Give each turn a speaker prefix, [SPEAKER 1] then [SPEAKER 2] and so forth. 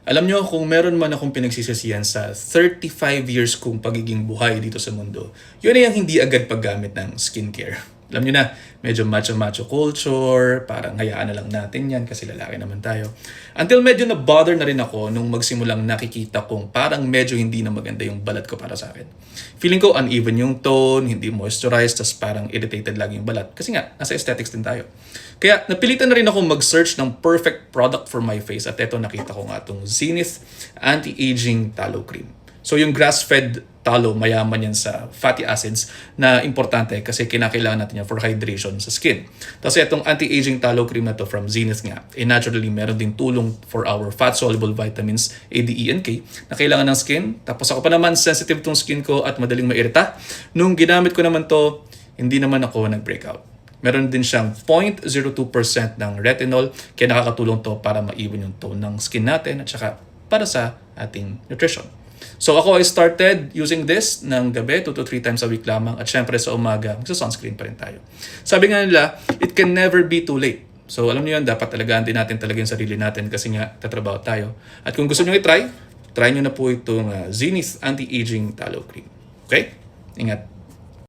[SPEAKER 1] Alam nyo, kung meron man akong pinagsisisihan sa 35 years kong pagiging buhay dito sa mundo, yun ay ang hindi agad paggamit ng skincare. Alam nyo na, medyo macho-macho culture, parang hayaan na lang natin yan kasi lalaki naman tayo. Until medyo na-bother na rin ako nung magsimulang nakikita kong parang medyo hindi na maganda yung balat ko para sa akin. Feeling ko uneven yung tone, hindi moisturized, tas parang irritated lagi yung balat. Kasi nga, nasa aesthetics din tayo. Kaya napilitan na rin ako mag-search ng perfect product for my face at eto nakita ko nga itong Zenith Anti-Aging Tallow Cream. So yung grass-fed tallow, mayaman yan sa fatty acids na importante kasi kinakailangan natin yan for hydration sa skin. Tapos itong anti-aging tallow cream na to from Zenith nga, naturally meron din tulong for our fat-soluble vitamins A, D, E, and K na kailangan ng skin. Tapos ako pa naman, sensitive tong skin ko at madaling mairita. Nung ginamit ko naman to, hindi naman ako nag-breakout. Meron din siyang 0.02% ng retinol, kaya nakakatulong to para maiwan yung tone ng skin natin at saka para sa ating nutrition. So ako I started using this ng gabi, 2 to 3 times a week lamang at syempre sa umaga, magsa-sunscreen pa rin tayo. Sabi nga nila, it can never be too late. So alam niyo yan, dapat talagaan din natin talaga yung sarili natin kasi nga tatrabaho tayo. At kung gusto niyo i-try, try niyo na po itong Zenith Anti-Aging Tallow Cream. Okay? Ingat.